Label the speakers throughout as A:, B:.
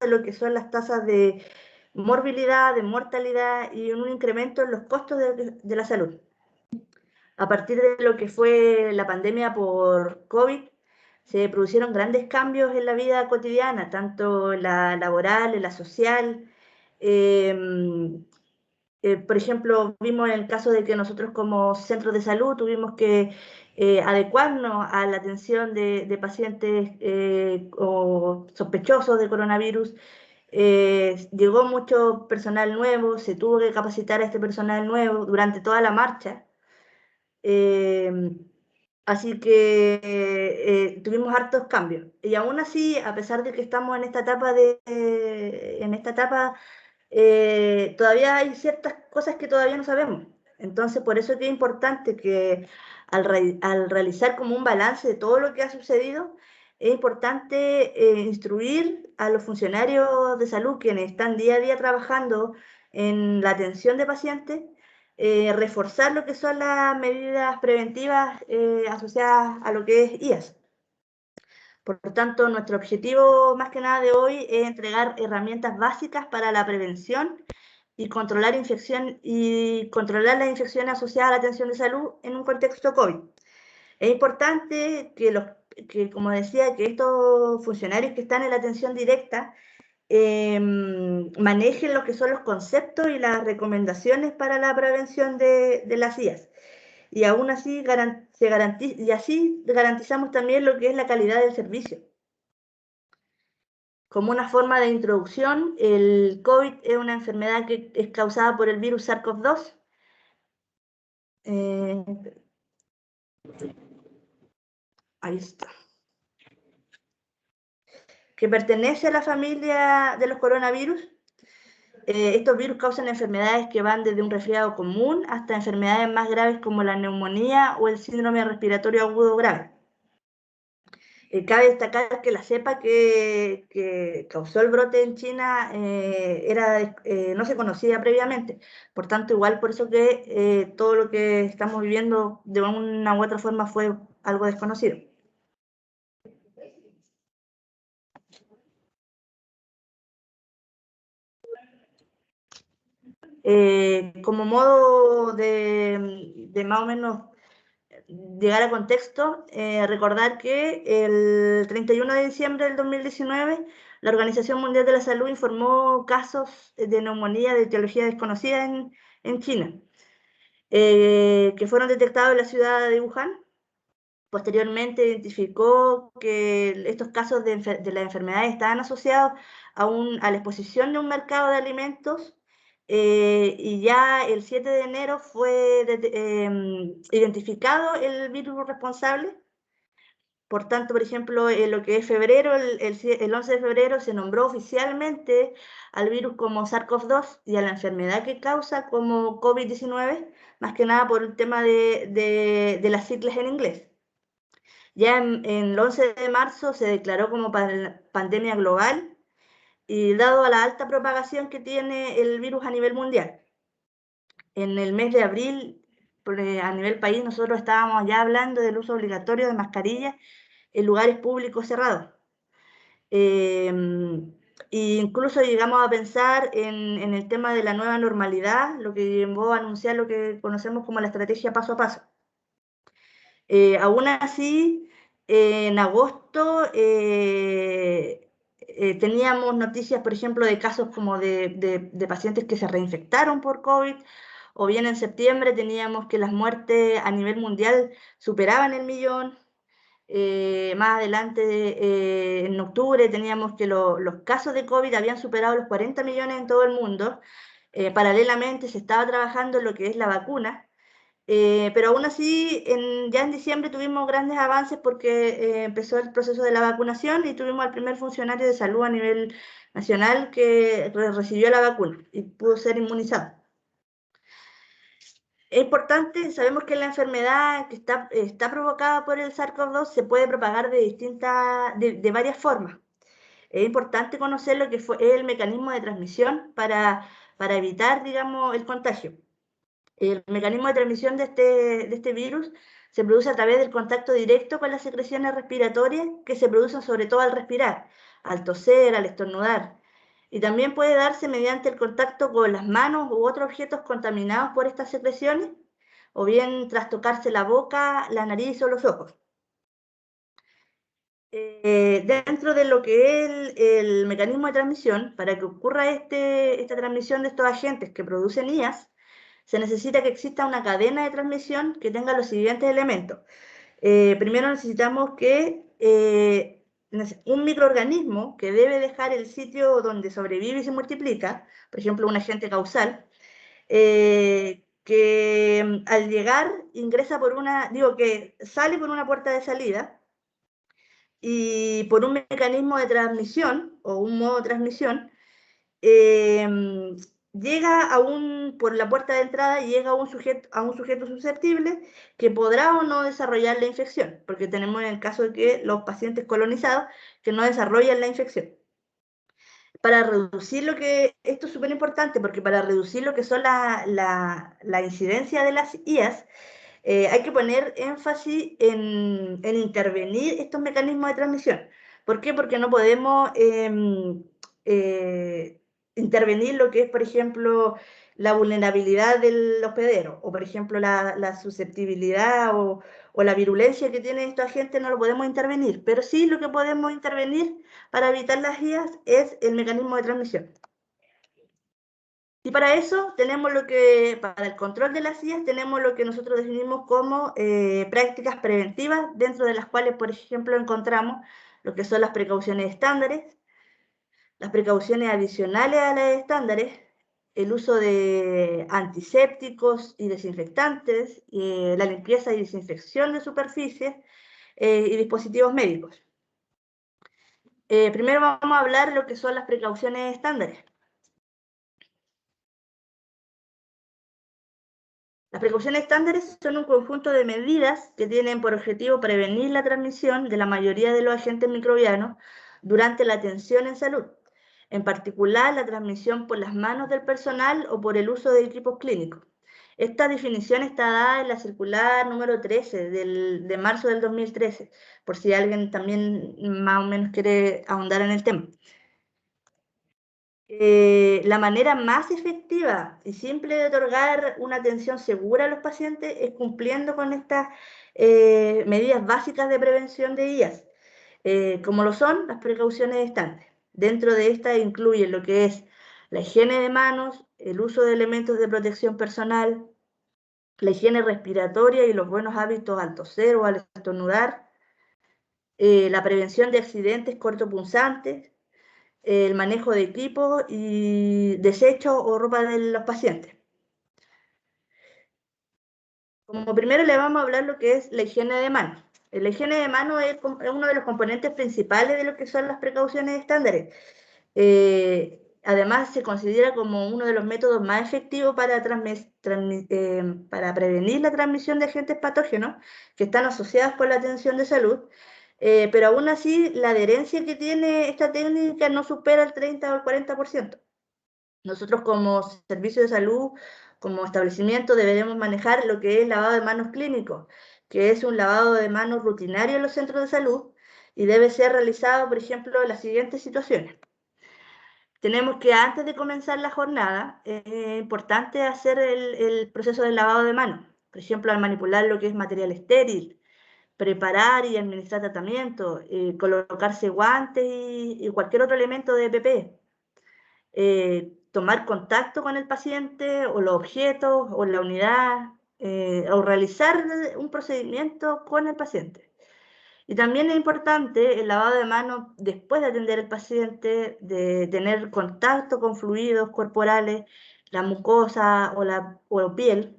A: de lo que son las tasas de morbilidad, de mortalidad y un incremento en los costos de la salud. A partir de lo que fue la pandemia por COVID, se produjeron grandes cambios en la vida cotidiana, tanto en la laboral, en la social. Por ejemplo, vimos en el caso de que nosotros como centros de salud tuvimos que adecuarnos a la atención de pacientes o sospechosos de coronavirus. Llegó mucho personal nuevo, se tuvo que capacitar a este personal nuevo durante toda la marcha. Así que tuvimos hartos cambios. Y aún así, a pesar de que estamos en esta etapa todavía hay ciertas cosas que todavía no sabemos. Entonces, por eso es que es importante que al realizar como un balance de todo lo que ha sucedido, es importante instruir a los funcionarios de salud quienes están día a día trabajando en la atención de pacientes, reforzar lo que son las medidas preventivas asociadas a lo que es IAS. Por lo tanto, nuestro objetivo más que nada de hoy es entregar herramientas básicas para la prevención y controlar las infecciones asociadas a la atención de salud en un contexto COVID. Es importante que, como decía, que estos funcionarios que están en la atención directa manejen lo que son los conceptos y las recomendaciones para la prevención de las IAS. Y aún así, garantizamos también lo que es la calidad del servicio. Como una forma de introducción, el COVID es una enfermedad que es causada por el virus SARS-CoV-2. Ahí está. Que pertenece a la familia de los coronavirus. Estos virus causan enfermedades que van desde un resfriado común hasta enfermedades más graves como la neumonía o el síndrome respiratorio agudo grave. Cabe destacar que la cepa que causó el brote en China no se conocía previamente. Por tanto, igual por eso que todo lo que estamos viviendo de una u otra forma fue algo desconocido. Como modo de más o menos llegar a contexto, recordar que el 31 de diciembre del 2019 la Organización Mundial de la Salud informó casos de neumonía de etiología desconocida en China, que fueron detectados en la ciudad de Wuhan. Posteriormente identificó que estos casos de la enfermedad estaban asociados a la exposición de un mercado de alimentos, y ya el 7 de enero fue identificado el virus responsable. Por tanto, por ejemplo, en lo que es febrero, el 11 de febrero se nombró oficialmente al virus como SARS-CoV-2 y a la enfermedad que causa como COVID-19, más que nada por el tema de las siglas en inglés. Ya en el 11 de marzo se declaró como pandemia global y dado a la alta propagación que tiene el virus a nivel mundial. En el mes de abril, a nivel país, nosotros estábamos ya hablando del uso obligatorio de mascarillas en lugares públicos cerrados. E incluso llegamos a pensar en el tema de la nueva normalidad, lo que llevó a anunciar lo que conocemos como la estrategia paso a paso. Aún así, en agosto teníamos noticias, por ejemplo, de casos como de pacientes que se reinfectaron por COVID, o bien en septiembre teníamos que las muertes a nivel mundial superaban el millón. Más adelante, en octubre, teníamos que los casos de COVID habían superado los 40 millones en todo el mundo. Paralelamente se estaba trabajando en lo que es la vacuna. Pero aún así, ya en diciembre tuvimos grandes avances porque empezó el proceso de la vacunación y tuvimos al primer funcionario de salud a nivel nacional que recibió la vacuna y pudo ser inmunizado. Es importante, sabemos que la enfermedad que está provocada por el SARS-CoV-2 se puede propagar de varias formas. Es importante conocer lo que es el mecanismo de transmisión para evitar, digamos, el contagio. El mecanismo de transmisión de este virus se produce a través del contacto directo con las secreciones respiratorias que se producen sobre todo al respirar, al toser, al estornudar. Y también puede darse mediante el contacto con las manos u otros objetos contaminados por estas secreciones, o bien tras tocarse la boca, la nariz o los ojos. Dentro de lo que es el mecanismo de transmisión, para que ocurra esta transmisión de estos agentes que producen IAS, se necesita que exista una cadena de transmisión que tenga los siguientes elementos. Primero necesitamos que un microorganismo que debe dejar el sitio donde sobrevive y se multiplica, por ejemplo, un agente causal, que al llegar ingresa por que sale por una puerta de salida y por un mecanismo de transmisión o un modo de transmisión, eh, llega por la puerta de entrada y llega a un sujeto susceptible que podrá o no desarrollar la infección, porque tenemos en el caso de que los pacientes colonizados que no desarrollan la infección. Esto es súper importante, porque para reducir lo que son la incidencia de las IAS, hay que poner énfasis en intervenir estos mecanismos de transmisión. ¿Por qué? Porque no podemos intervenir lo que es, por ejemplo, la vulnerabilidad del hospedero, o por ejemplo la susceptibilidad o la virulencia que tienen estos agentes, no lo podemos intervenir, pero sí lo que podemos intervenir para evitar las IAS es el mecanismo de transmisión. Y para eso para el control de las IAS, tenemos lo que nosotros definimos como prácticas preventivas, dentro de las cuales, por ejemplo, encontramos lo que son las precauciones estándares, las precauciones adicionales a las estándares, el uso de antisépticos y desinfectantes, la limpieza y desinfección de superficies y dispositivos médicos. Primero vamos a hablar de lo que son las precauciones estándares. Las precauciones estándares son un conjunto de medidas que tienen por objetivo prevenir la transmisión de la mayoría de los agentes microbianos durante la atención en salud, en particular la transmisión por las manos del personal o por el uso de equipos clínicos. Esta definición está dada en la circular número 13 de marzo del 2013, por si alguien también más o menos quiere ahondar en el tema. La manera más efectiva y simple de otorgar una atención segura a los pacientes es cumpliendo con estas medidas básicas de prevención de IAS, como lo son las precauciones estantes. Dentro de estas incluyen lo que es la higiene de manos, el uso de elementos de protección personal, la higiene respiratoria y los buenos hábitos al toser o al estornudar, la prevención de accidentes cortopunzantes, el manejo de equipo y desechos o ropa de los pacientes. Como primero le vamos a hablar lo que es la higiene de manos. La higiene de manos es uno de los componentes principales de lo que son las precauciones estándares. Además, se considera como uno de los métodos más efectivos para prevenir la transmisión de agentes patógenos que están asociados con la atención de salud, pero aún así la adherencia que tiene esta técnica no supera el 30 o el 40%. Nosotros como servicio de salud, como establecimiento, deberemos manejar lo que es lavado de manos clínico, que es un lavado de manos rutinario en los centros de salud y debe ser realizado, por ejemplo, en las siguientes situaciones. Tenemos que antes de comenzar la jornada, es importante hacer el proceso de lavado de manos. Por ejemplo, al manipular lo que es material estéril, preparar y administrar tratamiento, colocarse guantes y cualquier otro elemento de PPE. Tomar contacto con el paciente o los objetos o la unidad, o realizar un procedimiento con el paciente. Y también es importante el lavado de manos después de atender al paciente, de tener contacto con fluidos corporales, la mucosa o la piel,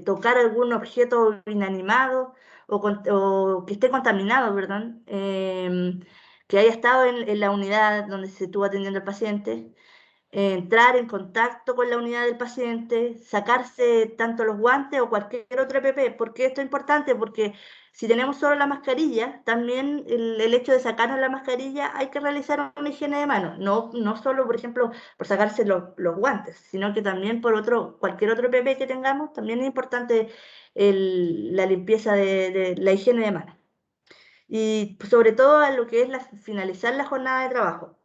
A: tocar algún objeto inanimado o que esté contaminado, perdón, que haya estado en la unidad donde se estuvo atendiendo al paciente, entrar en contacto con la unidad del paciente, sacarse tanto los guantes o cualquier otro EPP. ¿Por qué esto es importante? Porque si tenemos solo la mascarilla, también el hecho de sacarnos la mascarilla hay que realizar una higiene de manos, no solo, por ejemplo, por sacarse los guantes, sino que también por cualquier otro EPP que tengamos, también es importante la limpieza de la higiene de manos. Y sobre todo a lo que es finalizar la jornada de trabajo.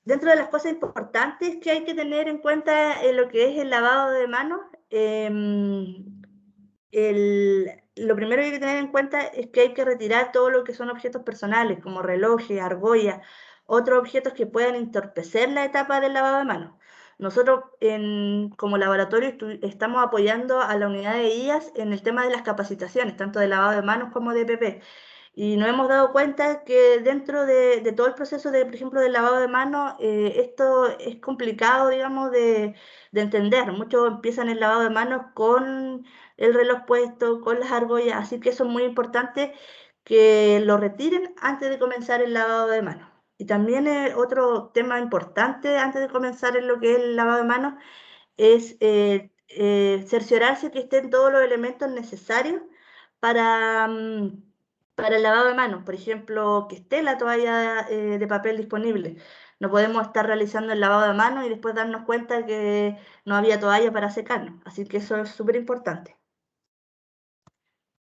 A: Dentro de las cosas importantes que hay que tener en cuenta en lo que es el lavado de manos, lo primero que hay que tener en cuenta es que hay que retirar todo lo que son objetos personales, como relojes, argollas, otros objetos que puedan entorpecer la etapa del lavado de manos. Nosotros, como laboratorio, estamos apoyando a la unidad de IAS en el tema de las capacitaciones, tanto de lavado de manos como de EPP. Y nos hemos dado cuenta que dentro de todo el proceso, de, por ejemplo, del lavado de manos, esto es complicado, digamos, de entender. Muchos empiezan el lavado de manos con el reloj puesto, con las argollas, así que eso es muy importante que lo retiren antes de comenzar el lavado de manos. Y también otro tema importante antes de comenzar en lo que es el lavado de manos es cerciorarse que estén todos los elementos necesarios para, para el lavado de manos. Por ejemplo, que esté la toalla de papel disponible. No podemos estar realizando el lavado de manos y después darnos cuenta que no había toalla para secarnos. Así que eso es súper importante.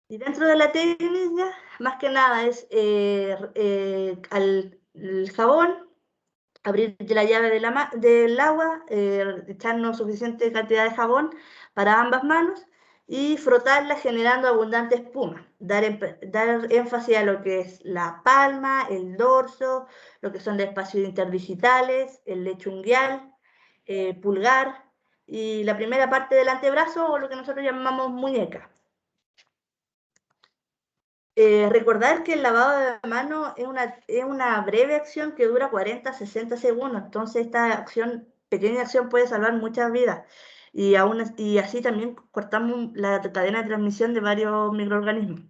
A: Y dentro de la técnica, más que nada es el jabón, abrir la llave del agua, echarnos suficiente cantidad de jabón para ambas manos y frotarla generando abundante espuma. Dar énfasis a lo que es la palma, el dorso, lo que son los espacios interdigitales, el lecho unguial, pulgar y la primera parte del antebrazo o lo que nosotros llamamos muñeca. Recordar que el lavado de mano es una breve acción que dura 40, 60 segundos, entonces esta acción, pequeña acción puede salvar muchas vidas y así también cortamos la cadena de transmisión de varios microorganismos.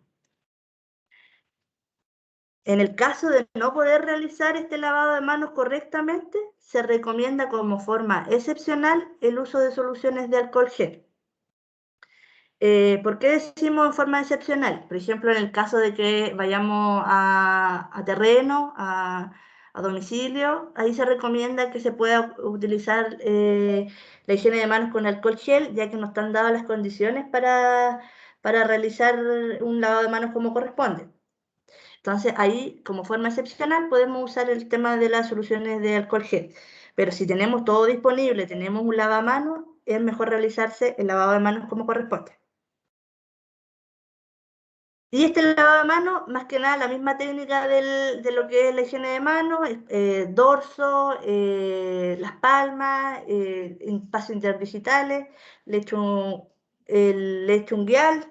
A: En el caso de no poder realizar este lavado de manos correctamente, se recomienda como forma excepcional el uso de soluciones de alcohol gel. ¿Por qué decimos en forma excepcional? Por ejemplo, en el caso de que vayamos a terreno, a domicilio, ahí se recomienda que se pueda utilizar la higiene de manos con alcohol gel, ya que no están dadas las condiciones para realizar un lavado de manos como corresponde. Entonces, ahí, como forma excepcional, podemos usar el tema de las soluciones de alcohol gel. Pero si tenemos todo disponible, tenemos un lavamanos, es mejor realizarse el lavado de manos como corresponde. Y este lavado de manos, más que nada, la misma técnica de lo que es la higiene de manos, dorso, las palmas, espacios interdigitales, el lecho unguial,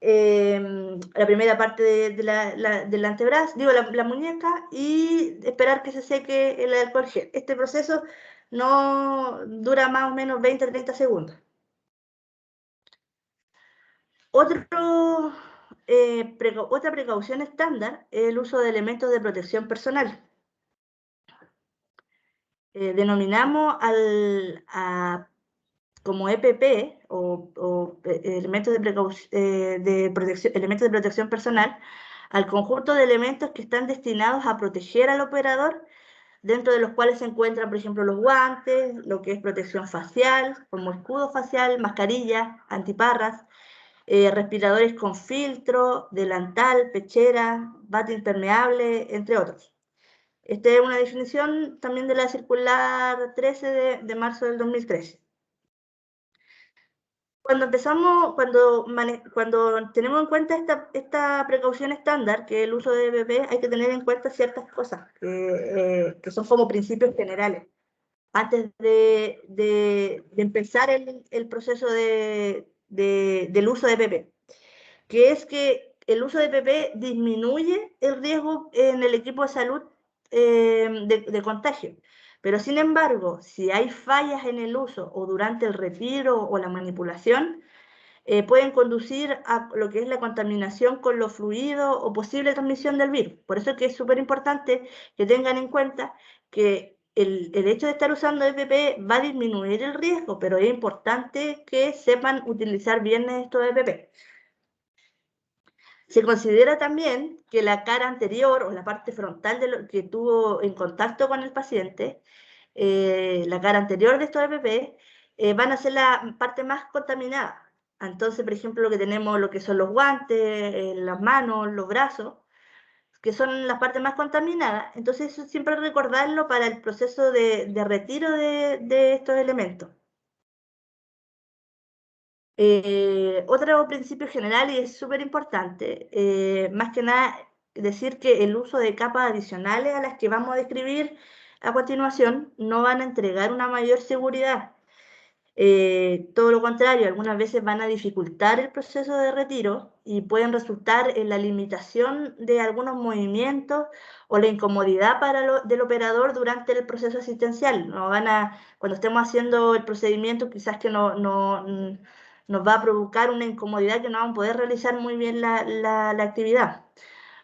A: la primera parte del antebrazo, digo, la muñeca, y esperar que se seque el alcohol gel. Este proceso no dura más o menos 20 a 30 segundos. Otra precaución estándar es el uso de elementos de protección personal. Denominamos como EPP o elementos elementos de protección personal al conjunto de elementos que están destinados a proteger al operador, dentro de los cuales se encuentran, por ejemplo, los guantes, lo que es protección facial, como escudo facial, mascarilla, antiparras, respiradores con filtro, delantal, pechera, bata impermeable, entre otros. Esta es una definición también de la circular 13 de marzo del 2013. Cuando tenemos en cuenta esta precaución estándar, que es el uso de EPP, hay que tener en cuenta ciertas cosas que son como principios generales. Antes de empezar el proceso del uso de EPP, que es que el uso de EPP disminuye el riesgo en el equipo de salud de contagio. Pero sin embargo, si hay fallas en el uso o durante el retiro o la manipulación, pueden conducir a lo que es la contaminación con los fluidos o posible transmisión del virus. Por eso es que es súper importante que tengan en cuenta que el hecho de estar usando EPP va a disminuir el riesgo, pero es importante que sepan utilizar bien estos EPP. Se considera también que la cara anterior o la parte frontal de lo que tuvo en contacto con el paciente, la cara anterior de estos EPP, van a ser la parte más contaminada. Entonces, por ejemplo, lo que tenemos, lo que son los guantes, las manos, los brazos, que son las partes más contaminadas. Entonces, eso siempre recordarlo para el proceso de retiro de estos elementos. Otro principio general, y es súper importante, más que nada decir que el uso de capas adicionales a las que vamos a describir a continuación no van a entregar una mayor seguridad. Todo lo contrario, algunas veces van a dificultar el proceso de retiro y pueden resultar en la limitación de algunos movimientos o la incomodidad del operador durante el proceso asistencial. No van a, cuando estemos haciendo el procedimiento, quizás que nos va a provocar una incomodidad que no vamos a poder realizar muy bien la actividad.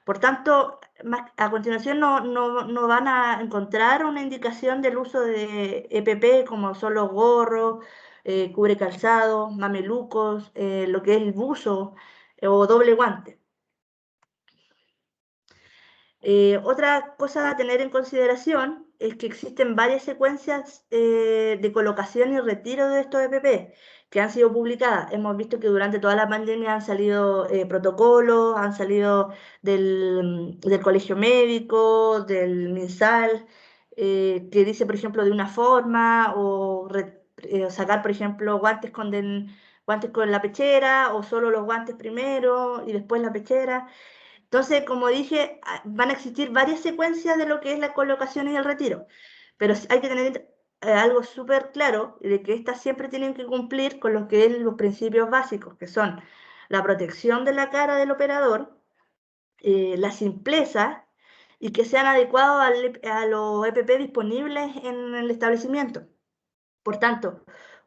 A: Por tanto, a continuación no van a encontrar una indicación del uso de EPP como son los gorros, cubre calzado, mamelucos, lo que es el buzo o doble guante. Otra cosa a tener en consideración es que existen varias secuencias de colocación y retiro de estos EPP que han sido publicadas. Hemos visto que durante toda la pandemia han salido protocolos, han salido del Colegio Médico, del MinSal, que dice, por ejemplo, de una forma, o sacar, por ejemplo, guantes con la pechera, o solo los guantes primero y después la pechera. Entonces, como dije, van a existir varias secuencias de lo que es la colocación y el retiro, pero hay que tener algo súper claro de que estas siempre tienen que cumplir con lo que es los principios básicos, que son la protección de la cara del operador, la simpleza y que sean adecuados a los EPP disponibles en el establecimiento. Por tanto,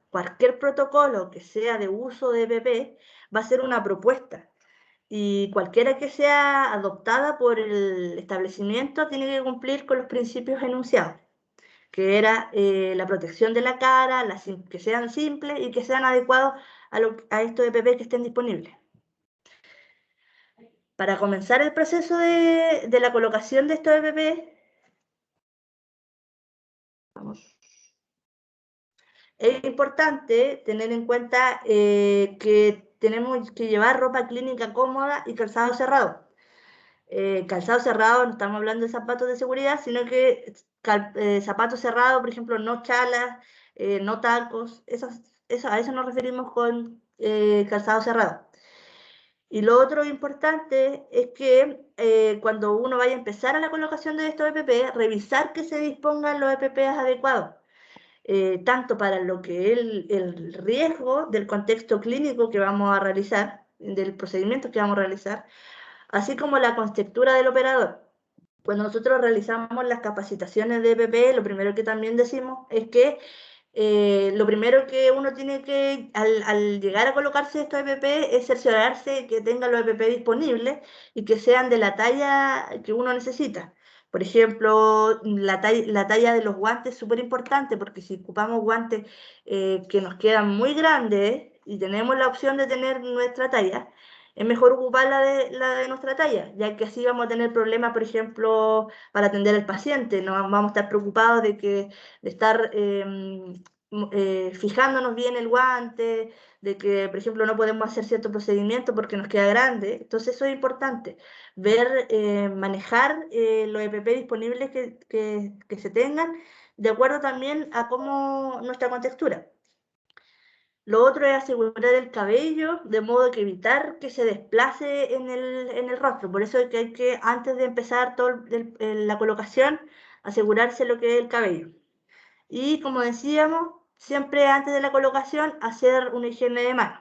A: cualquier protocolo que sea de uso de EPP va a ser una propuesta y cualquiera que sea adoptada por el establecimiento tiene que cumplir con los principios enunciados, que era la protección de la cara, que sean simples y que sean adecuados a estos EPP que estén disponibles. Para comenzar el proceso de la colocación de estos EPP, es importante tener en cuenta que tenemos que llevar ropa clínica cómoda y calzado cerrado. Calzado cerrado, no estamos hablando de zapatos de seguridad, sino que zapatos cerrados, por ejemplo, no chalas, no tacos, a eso nos referimos con calzado cerrado. Y lo otro importante es que cuando uno vaya a empezar a la colocación de estos EPP, revisar que se dispongan los EPP adecuados, tanto para lo que es el riesgo del contexto clínico que vamos a realizar, del procedimiento que vamos a realizar, así como la contextura del operador. Cuando nosotros realizamos las capacitaciones de EPP, lo primero que también decimos es que lo primero que uno tiene que, al llegar a colocarse estos EPP, es cerciorarse que tengan los EPP disponibles y que sean de la talla que uno necesita. Por ejemplo, la talla de los guantes es súper importante porque si ocupamos guantes que nos quedan muy grandes y tenemos la opción de tener nuestra talla, es mejor ocupar la de nuestra talla, ya que así vamos a tener problemas, por ejemplo, para atender al paciente. No vamos a estar preocupados de estar fijándonos bien el guante, de que, por ejemplo, no podemos hacer cierto procedimiento porque nos queda grande. Entonces, eso es importante, ver, manejar los EPP disponibles que se tengan, de acuerdo también a cómo nuestra contextura. Lo otro es asegurar el cabello, de modo que evitar que se desplace en el rostro. Por eso es que hay que, antes de empezar la colocación, asegurarse lo que es el cabello. Y como decíamos, siempre antes de la colocación, hacer una higiene de manos.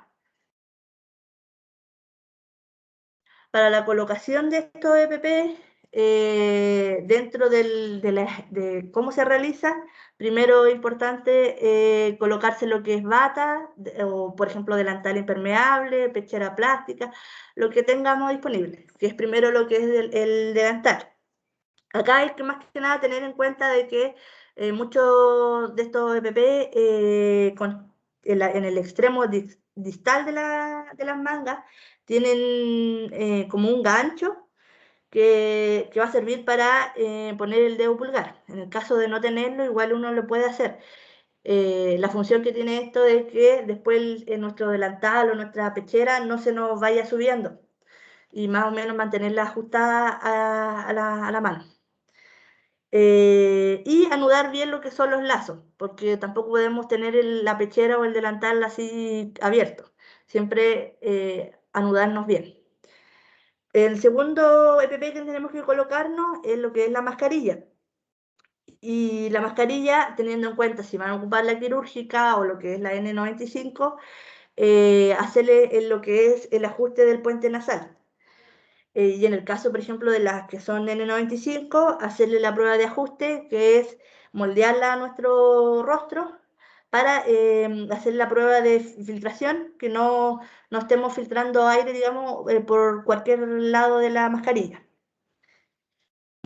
A: Para la colocación de estos EPP, dentro de cómo se realiza, primero es importante colocarse lo que es bata, o por ejemplo delantal impermeable, pechera plástica, lo que tengamos disponible, que es primero lo que es el delantal. Acá hay que más que nada tener en cuenta de que muchos de estos EPP en el extremo distal de las mangas tienen como un gancho que va a servir para poner el dedo pulgar. En el caso de no tenerlo, igual uno lo puede hacer. La función que tiene esto es que después nuestro delantal o nuestra pechera no se nos vaya subiendo. y más o menos mantenerla ajustada a la mano. Y anudar bien lo que son los lazos, porque tampoco podemos tener la pechera o el delantal así abierto. Siempre anudarnos bien. El segundo EPP que tenemos que colocarnos es lo que es la mascarilla. Y la mascarilla, teniendo en cuenta si van a ocupar la quirúrgica o lo que es la N95, hacerle lo que es el ajuste del puente nasal. Y en el caso, por ejemplo, de las que son N95, hacerle la prueba de ajuste, que es moldearla a nuestro rostro para hacer la prueba de filtración, que no estemos filtrando aire, digamos, por cualquier lado de la mascarilla.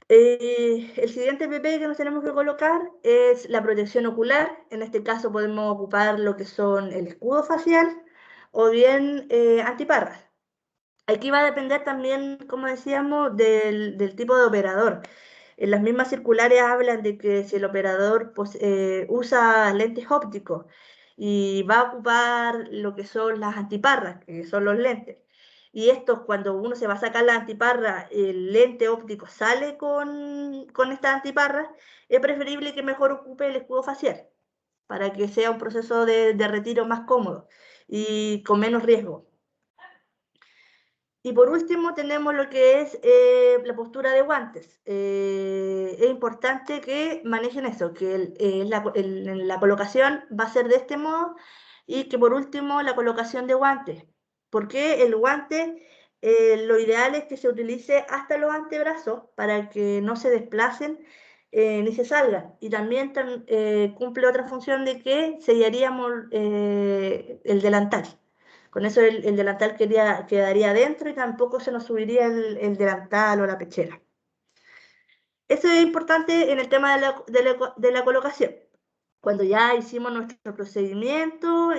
A: El siguiente PP que nos tenemos que colocar es la protección ocular. En este caso podemos ocupar lo que son el escudo facial o bien antiparras. Aquí va a depender también, como decíamos, del tipo de operador. En las mismas circulares hablan de que si el operador usa lentes ópticos y va a ocupar lo que son las antiparras, que son los lentes, y estos cuando uno se va a sacar la antiparra, el lente óptico sale con esta antiparra, es preferible que mejor ocupe el escudo facial, para que sea un proceso de retiro más cómodo y con menos riesgo. Y por último tenemos lo que es la postura de guantes. Es importante que manejen eso, que la colocación va a ser de este modo y que por último la colocación de guantes. Porque el guante, lo ideal es que se utilice hasta los antebrazos para que no se desplacen ni se salgan. Y también cumple otra función de que sellaríamos el delantal. Con eso el delantal quedaría adentro y tampoco se nos subiría el delantal o la pechera. Eso es importante en el tema de la colocación. Cuando ya hicimos nuestro procedimiento,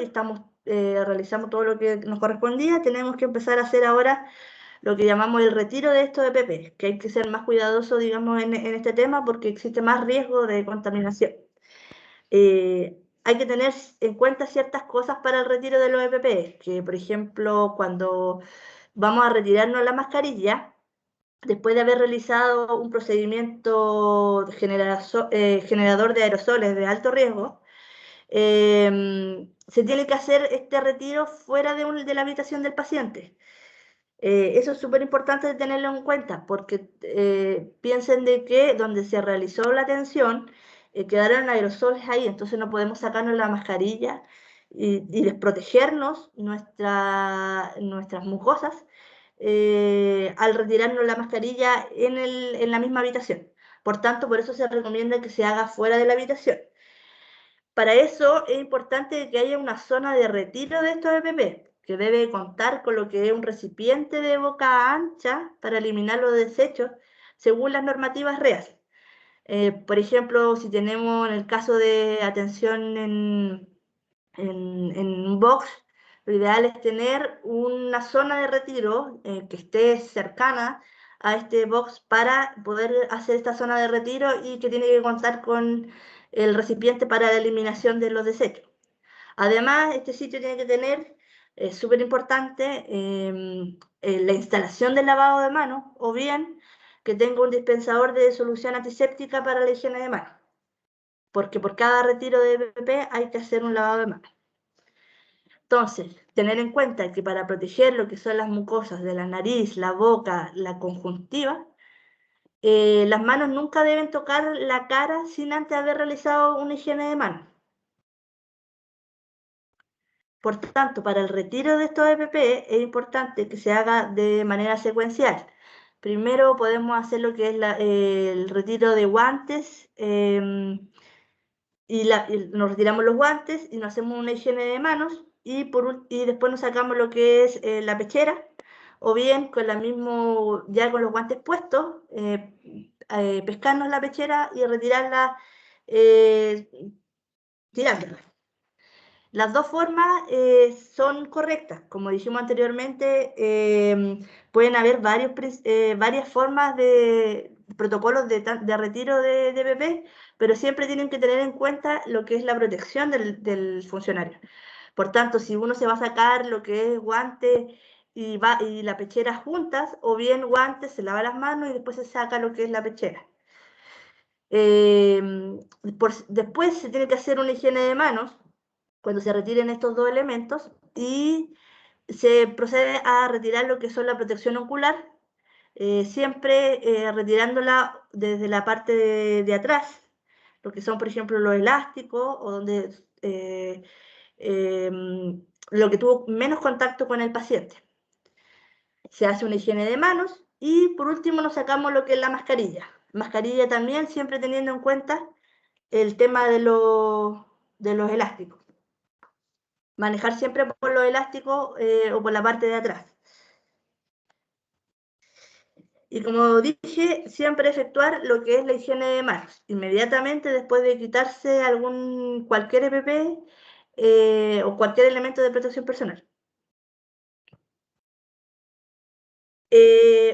A: realizamos todo lo que nos correspondía, tenemos que empezar a hacer ahora lo que llamamos el retiro de estos EPP, que hay que ser más cuidadoso, digamos, en este tema porque existe más riesgo de contaminación. Hay que tener en cuenta ciertas cosas para el retiro de los EPP, que por ejemplo, cuando vamos a retirarnos la mascarilla, después de haber realizado un procedimiento generador de aerosoles de alto riesgo, se tiene que hacer este retiro fuera de la habitación del paciente. Eso es súper importante tenerlo en cuenta, porque piensen de que donde se realizó la atención, quedaron aerosoles ahí, entonces no podemos sacarnos la mascarilla y desprotegernos nuestras mucosas al retirarnos la mascarilla en la misma habitación. Por tanto, por eso se recomienda que se haga fuera de la habitación. Para eso es importante que haya una zona de retiro de estos EPP, que debe contar con lo que es un recipiente de boca ancha para eliminar los desechos según las normativas REAS. Por ejemplo, si tenemos en el caso de atención en un box, lo ideal es tener una zona de retiro que esté cercana a este box para poder hacer esta zona de retiro y que tiene que contar con el recipiente para la eliminación de los desechos. Además, este sitio tiene que tener, súper importante, la instalación del lavado de manos o bien que tenga un dispensador de solución antiséptica para la higiene de manos, porque por cada retiro de EPP hay que hacer un lavado de manos. Entonces, tener en cuenta que para proteger lo que son las mucosas de la nariz, la boca, la conjuntiva, las manos nunca deben tocar la cara sin antes haber realizado una higiene de manos. Por tanto, para el retiro de estos EPP es importante que se haga de manera secuencial. Primero podemos hacer lo que es el retiro de guantes y nos retiramos los guantes y nos hacemos una higiene de manos y después nos sacamos lo que es la pechera o bien ya con los guantes puestos, pescarnos la pechera y retirarla tirándola. Las dos formas son correctas. Como dijimos anteriormente, pueden haber varias formas de protocolos de retiro de EPP, pero siempre tienen que tener en cuenta lo que es la protección del funcionario. Por tanto, si uno se va a sacar lo que es guante y la pechera juntas, o bien guantes, se lava las manos y después se saca lo que es la pechera. Después se tiene que hacer una higiene de manos cuando se retiren estos dos elementos y se procede a retirar lo que son la protección ocular, siempre retirándola desde la parte de atrás, lo que son, por ejemplo, los elásticos o donde lo que tuvo menos contacto con el paciente. Se hace una higiene de manos y por último nos sacamos lo que es la mascarilla. Mascarilla también siempre teniendo en cuenta el tema de los elásticos. Manejar siempre por los elásticos o por la parte de atrás. Y como dije, siempre efectuar lo que es la higiene de manos. Inmediatamente después de quitarse cualquier EPP o cualquier elemento de protección personal.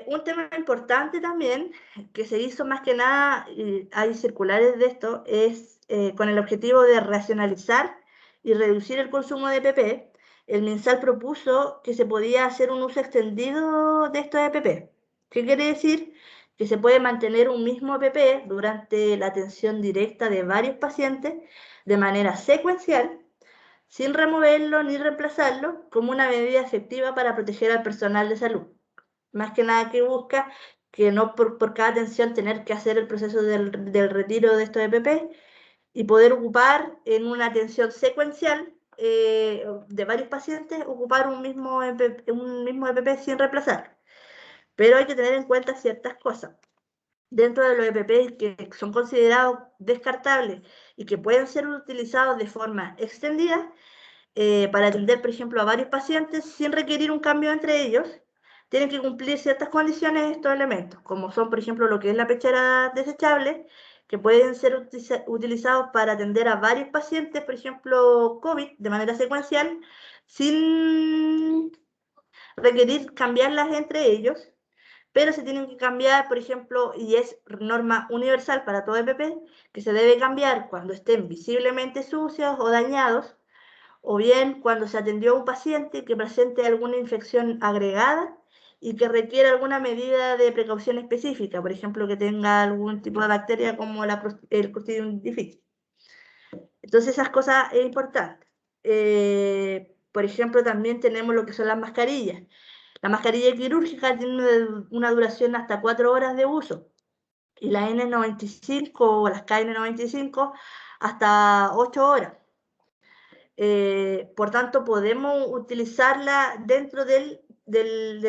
A: Un tema importante también, que se hizo más que nada, hay circulares de esto, es con el objetivo de racionalizar y reducir el consumo de EPP. El MinSal propuso que se podía hacer un uso extendido de estos EPP. ¿Qué quiere decir? Que se puede mantener un mismo EPP durante la atención directa de varios pacientes de manera secuencial, sin removerlo ni reemplazarlo, como una medida efectiva para proteger al personal de salud. Más que nada que busca que no por cada atención tener que hacer el proceso del retiro de estos EPP y poder ocupar en una atención secuencial de varios pacientes, ocupar un mismo EPP sin reemplazar. Pero hay que tener en cuenta ciertas cosas. Dentro de los EPP que son considerados descartables y que pueden ser utilizados de forma extendida para atender, por ejemplo, a varios pacientes sin requerir un cambio entre ellos, tienen que cumplir ciertas condiciones estos elementos, como son, por ejemplo, lo que es la pechera desechable, que pueden ser utilizados para atender a varios pacientes, por ejemplo, COVID, de manera secuencial, sin requerir cambiarlas entre ellos, pero se tienen que cambiar, por ejemplo, y es norma universal para todo EPP, que se debe cambiar cuando estén visiblemente sucios o dañados, o bien cuando se atendió a un paciente que presente alguna infección agregada y que requiera alguna medida de precaución específica, por ejemplo, que tenga algún tipo de bacteria como el Clostridium difficile. Entonces, esas cosas es importante. Por ejemplo, también tenemos lo que son las mascarillas. La mascarilla quirúrgica tiene una duración hasta 4 horas de uso y la N95 o las KN95 hasta 8 horas. Por tanto, podemos utilizarla dentro de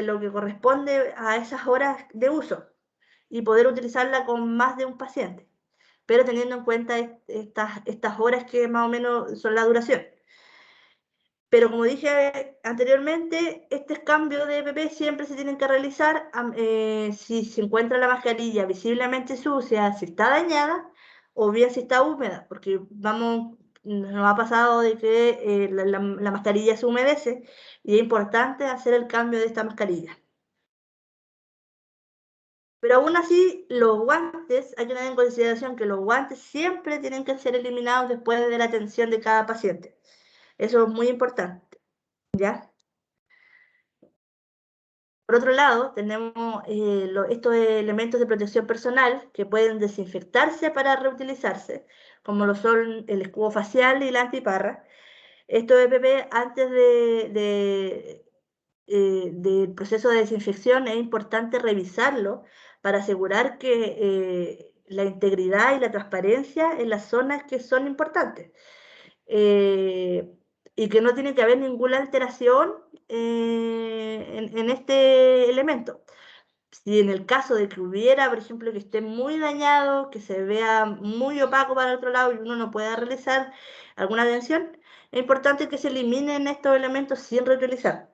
A: lo que corresponde a esas horas de uso y poder utilizarla con más de un paciente, pero teniendo en cuenta estas horas que más o menos son la duración. Pero como dije anteriormente, estos cambios de EPP siempre se tienen que realizar si se encuentra la mascarilla visiblemente sucia, si está dañada, o bien si está húmeda, porque nos ha pasado de que la mascarilla se humedece y es importante hacer el cambio de esta mascarilla. Pero aún así, los guantes, hay que tener en consideración que los guantes siempre tienen que ser eliminados después de la atención de cada paciente. Eso es muy importante, ¿ya? Por otro lado, tenemos estos elementos de protección personal que pueden desinfectarse para reutilizarse, como lo son el escudo facial y la antiparra. Estos EPP, antes del proceso de desinfección, es importante revisarlo para asegurar que la integridad y la transparencia en las zonas que son importantes. Y que no tiene que haber ninguna alteración en este elemento. Si en el caso de que hubiera, por ejemplo, que esté muy dañado, que se vea muy opaco para el otro lado y uno no pueda realizar alguna atención, es importante que se eliminen estos elementos sin reutilizar.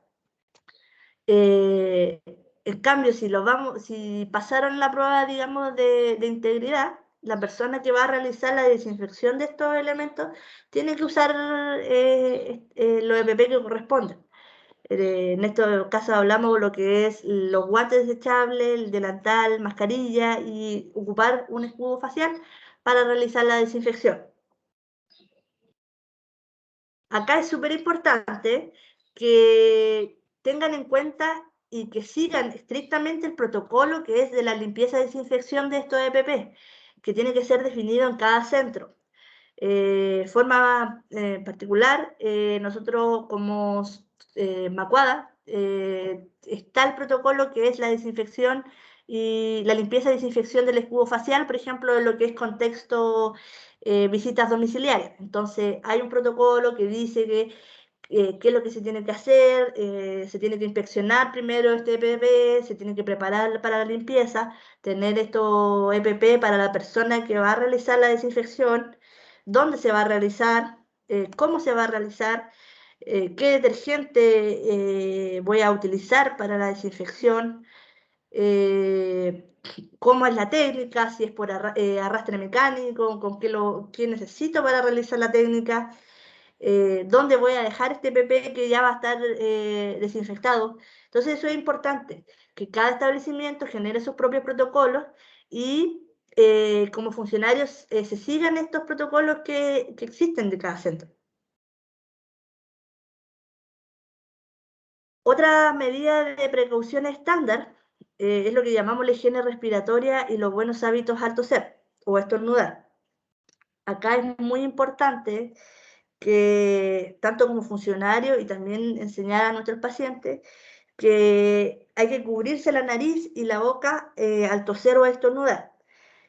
A: En cambio, si pasaron la prueba, digamos, de integridad, la persona que va a realizar la desinfección de estos elementos tiene que usar los EPP que corresponden. En estos casos hablamos de lo que es los guantes desechables, el delantal, mascarilla y ocupar un escudo facial para realizar la desinfección. Acá es súper importante que tengan en cuenta y que sigan estrictamente el protocolo que es de la limpieza y desinfección de estos EPP, que tiene que ser definido en cada centro. Forma particular, nosotros como Macuada, está el protocolo que es la desinfección y la limpieza y desinfección del escudo facial, por ejemplo, en lo que es contexto visitas domiciliarias. Entonces, hay un protocolo que dice que qué es lo que se tiene que hacer, se tiene que inspeccionar primero este EPP, se tiene que preparar para la limpieza, tener estos EPP para la persona que va a realizar la desinfección, dónde se va a realizar, cómo se va a realizar, qué detergente voy a utilizar para la desinfección, cómo es la técnica, si es por arrastre mecánico, con qué necesito para realizar la técnica, dónde voy a dejar este PP que ya va a estar desinfectado. Entonces eso es importante, que cada establecimiento genere sus propios protocolos y como funcionarios se sigan estos protocolos que existen de cada centro. Otra medida de precaución estándar es lo que llamamos la higiene respiratoria y los buenos hábitos al toser o estornudar. Acá es muy importante que tanto como funcionario y también enseñar a nuestros pacientes que hay que cubrirse la nariz y la boca al toser o estornudar,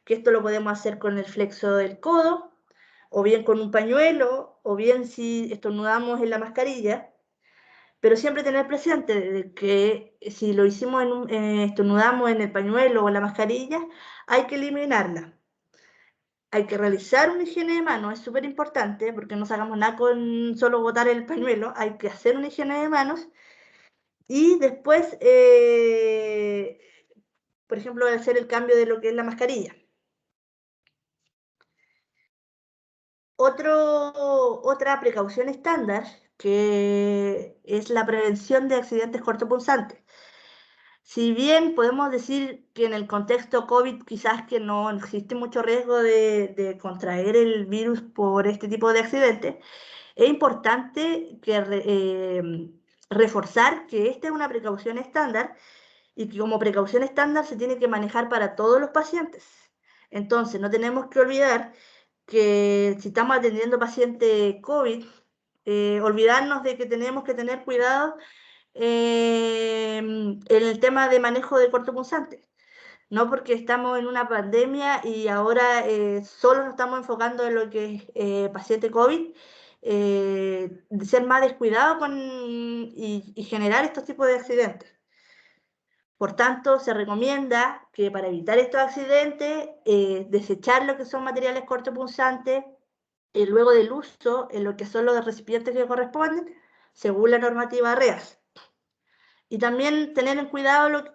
A: que esto lo podemos hacer con el flexo del codo, o bien con un pañuelo, o bien si estornudamos en la mascarilla, pero siempre tener presente que si lo hicimos estornudamos en el pañuelo o en la mascarilla, hay que eliminarla. Hay que realizar una higiene de manos, es súper importante, porque no sacamos nada con solo botar el pañuelo, hay que hacer una higiene de manos y después, por ejemplo, hacer el cambio de lo que es la mascarilla. Otra precaución estándar que es la prevención de accidentes cortopunzantes. Si bien podemos decir que en el contexto COVID quizás que no existe mucho riesgo de contraer el virus por este tipo de accidentes, es importante reforzar que esta es una precaución estándar y que como precaución estándar se tiene que manejar para todos los pacientes. Entonces, no tenemos que olvidar que si estamos atendiendo pacientes COVID, olvidarnos de que tenemos que tener cuidado en el tema de manejo de cortopunzantes. No porque estamos en una pandemia y ahora solo nos estamos enfocando en lo que es paciente COVID, de ser más descuidado y generar estos tipos de accidentes. Por tanto, se recomienda que para evitar estos accidentes, desechar lo que son materiales cortopunzantes luego del uso en lo que son los recipientes que corresponden, según la normativa REAS. Y también tener cuidado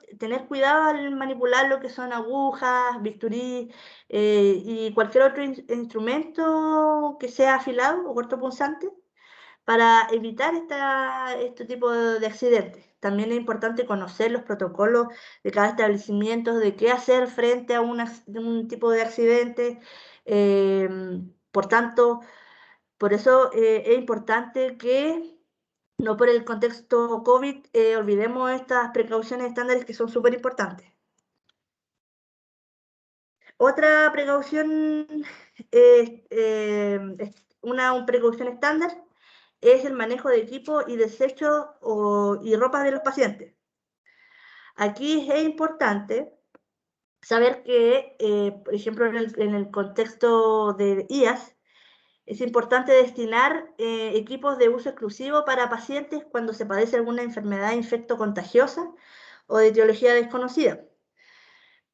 A: al manipular lo que son agujas, bisturí y cualquier otro instrumento que sea afilado o cortopunzante para evitar este tipo de accidentes. También es importante conocer los protocolos de cada establecimiento, de qué hacer frente a un tipo de accidente. Eh, por tanto, por eso es importante que no por el contexto COVID olvidemos estas precauciones estándares que son súper importantes. Otra precaución, una precaución estándar es el manejo de equipo y desechos y ropa de los pacientes. Aquí es importante saber que, por ejemplo, en el contexto de IAS, es importante destinar equipos de uso exclusivo para pacientes cuando se padece alguna enfermedad infectocontagiosa o de etiología desconocida.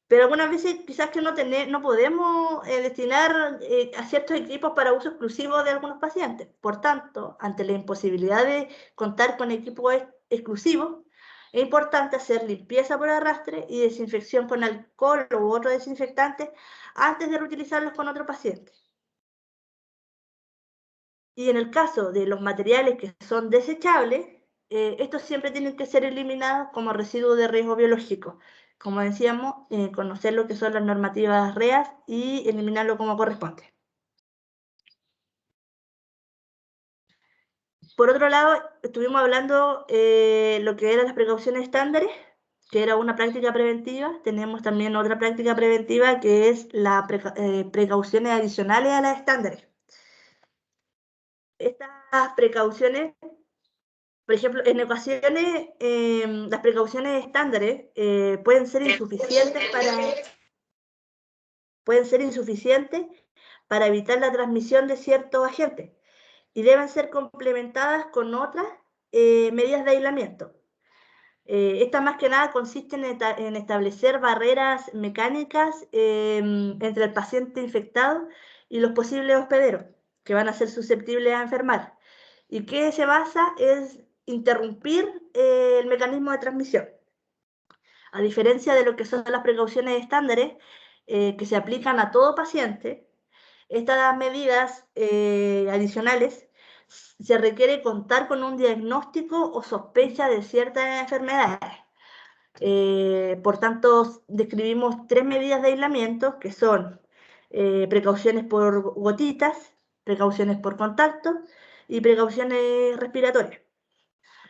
A: Pero algunas veces quizás que no podemos destinar a ciertos equipos para uso exclusivo de algunos pacientes. Por tanto, ante la imposibilidad de contar con equipos exclusivos, es importante hacer limpieza por arrastre y desinfección con alcohol u otro desinfectante antes de reutilizarlos con otro paciente. Y en el caso de los materiales que son desechables, estos siempre tienen que ser eliminados como residuos de riesgo biológico. Como decíamos, conocer lo que son las normativas REAS y eliminarlo como corresponde. Por otro lado, estuvimos hablando lo que eran las precauciones estándares, que era una práctica preventiva. Tenemos también otra práctica preventiva que es las precauciones adicionales a las estándares. Estas precauciones, por ejemplo, en ocasiones las precauciones estándares pueden ser insuficientes para evitar la transmisión de ciertos agentes y deben ser complementadas con otras medidas de aislamiento. Esta más que nada consiste en establecer barreras mecánicas entre el paciente infectado y los posibles hospederos, que van a ser susceptibles a enfermar. ¿Y qué se basa? Es interrumpir el mecanismo de transmisión. A diferencia de lo que son las precauciones estándares, que se aplican a todo paciente, estas medidas adicionales se requiere contar con un diagnóstico o sospecha de ciertas enfermedades. Por tanto, describimos 3 medidas de aislamiento que son precauciones por gotitas, precauciones por contacto y precauciones respiratorias.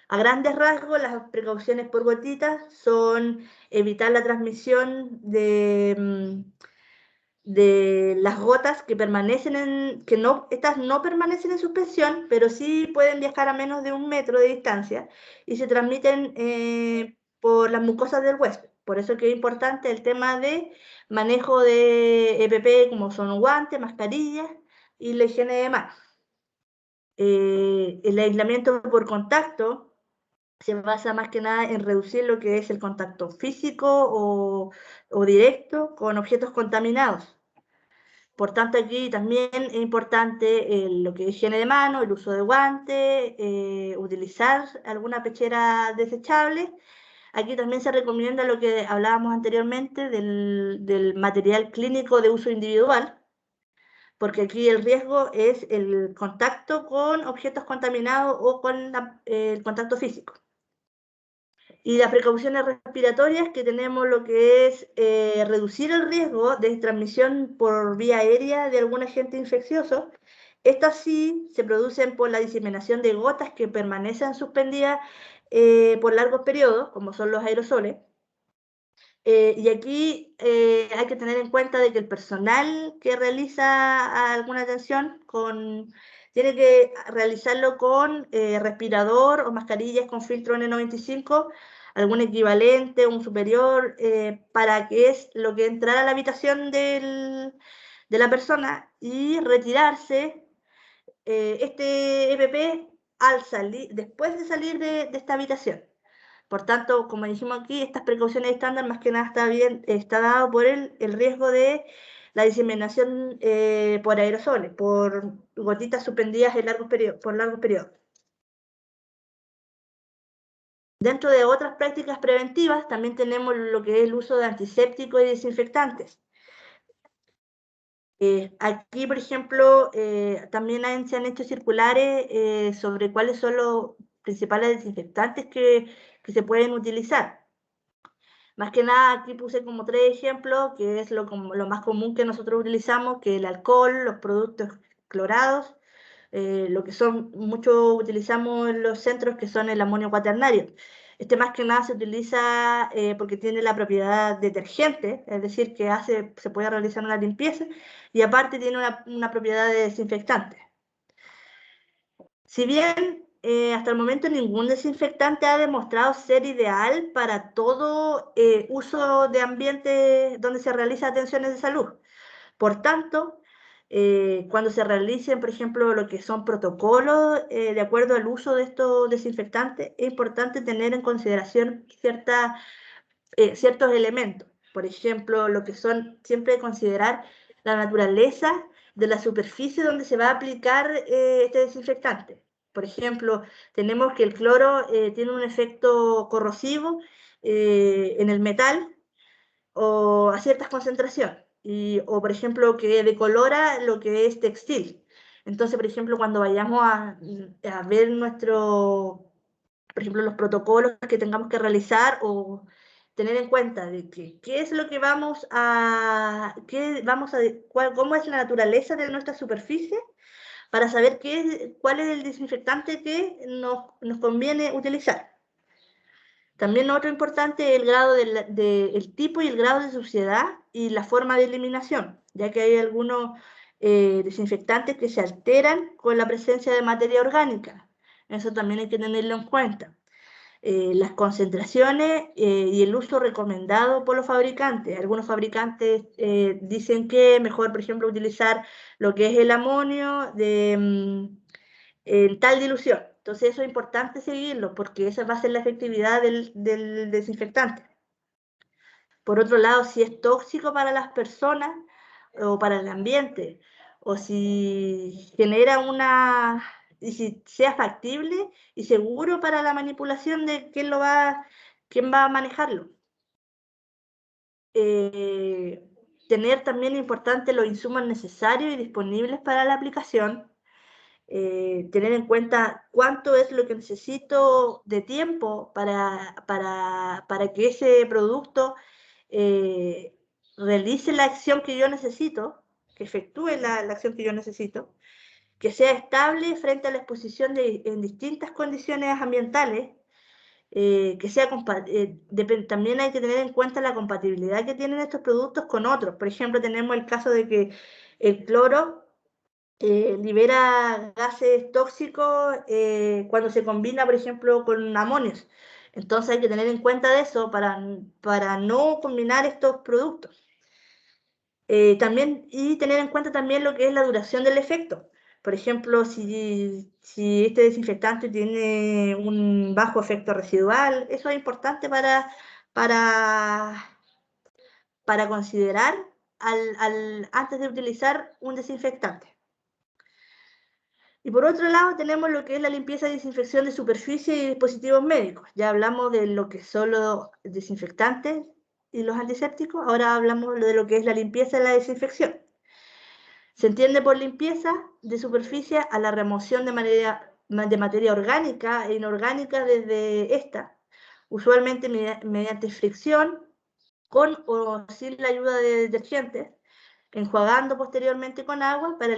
A: A grandes rasgos, las precauciones por gotitas son evitar la transmisión de las gotas que permanecen estas no permanecen en suspensión, pero sí pueden viajar a menos de 1 metro de distancia y se transmiten por las mucosas del huésped. Por eso que es importante el tema de manejo de EPP, como son guantes, mascarillas y la higiene de manos. El aislamiento por contacto se basa más que nada en reducir lo que es el contacto físico o directo con objetos contaminados. Por tanto, aquí también es importante lo que es higiene de mano, el uso de guantes, utilizar alguna pechera desechable. Aquí también se recomienda lo que hablábamos anteriormente del material clínico de uso individual, porque aquí el riesgo es el contacto con objetos contaminados o con el contacto físico. Y las precauciones respiratorias, que tenemos lo que es reducir el riesgo de transmisión por vía aérea de algún agente infeccioso. Estas sí se producen por la diseminación de gotas que permanecen suspendidas por largos periodos, como son los aerosoles. Y aquí hay que tener en cuenta de que el personal que realiza alguna atención tiene que realizarlo con respirador o mascarillas con filtro N95, algún equivalente, un superior, para que es lo que entrar a la habitación de la persona y retirarse este EPP después de salir de esta habitación. Por tanto, como dijimos aquí, estas precauciones estándar más que nada está dado por el riesgo de la diseminación por aerosoles, por gotitas suspendidas por largos periodos. Dentro de otras prácticas preventivas también tenemos lo que es el uso de antisépticos y desinfectantes. Aquí, por ejemplo, también se han hecho circulares sobre cuáles son los principales desinfectantes que se pueden utilizar. Más que nada, aquí puse como 3 ejemplos, que es lo más común que nosotros utilizamos, que el alcohol, los productos clorados, lo que mucho utilizamos en los centros, que son el amonio cuaternario. Este más que nada se utiliza porque tiene la propiedad detergente, es decir, que se puede realizar una limpieza, y aparte tiene una propiedad de desinfectante. Si bien hasta el momento ningún desinfectante ha demostrado ser ideal para todo uso de ambientes donde se realizan atenciones de salud. Por tanto, cuando se realicen, por ejemplo, lo que son protocolos de acuerdo al uso de estos desinfectantes, es importante tener en consideración ciertos elementos. Por ejemplo, lo que son siempre considerar la naturaleza de la superficie donde se va a aplicar este desinfectante. Por ejemplo, tenemos que el cloro tiene un efecto corrosivo en el metal o a ciertas concentraciones, o por ejemplo que decolora lo que es textil. Entonces, por ejemplo, cuando vayamos a ver por ejemplo, los protocolos que tengamos que realizar o tener en cuenta de qué es lo que cómo es la naturaleza de nuestra superficie, para saber cuál es el desinfectante que nos conviene utilizar. También otro importante es el grado el tipo y el grado de suciedad y la forma de eliminación, ya que hay algunos desinfectantes que se alteran con la presencia de materia orgánica. Eso también hay que tenerlo en cuenta. Las concentraciones y el uso recomendado por los fabricantes. Algunos fabricantes dicen que es mejor, por ejemplo, utilizar lo que es el amonio en tal dilución. Entonces eso es importante seguirlo porque esa va a ser la efectividad del desinfectante. Por otro lado, si es tóxico para las personas o para el ambiente, o si genera y si sea factible y seguro para la manipulación de quién va a manejarlo. Tener también importante los insumos necesarios y disponibles para la aplicación. Tener en cuenta cuánto es lo que necesito de tiempo para que ese producto realice la acción que yo necesito, que efectúe la acción que yo necesito, que sea estable frente a la exposición en distintas condiciones ambientales, que sea también hay que tener en cuenta la compatibilidad que tienen estos productos con otros. Por ejemplo, tenemos el caso de que el cloro libera gases tóxicos cuando se combina, por ejemplo, con amonios. Entonces hay que tener en cuenta de eso para no combinar estos productos. Y tener en cuenta también lo que es la duración del efecto. Por ejemplo, si este desinfectante tiene un bajo efecto residual, eso es importante para considerar antes de utilizar un desinfectante. Y por otro lado tenemos lo que es la limpieza y desinfección de superficie y dispositivos médicos. Ya hablamos de lo que son los desinfectantes y los antisépticos, ahora hablamos de lo que es la limpieza y la desinfección. Se entiende por limpieza de superficie a la remoción de materia orgánica e inorgánica desde esta, usualmente mediante fricción con o sin la ayuda de detergentes, enjuagando posteriormente con agua para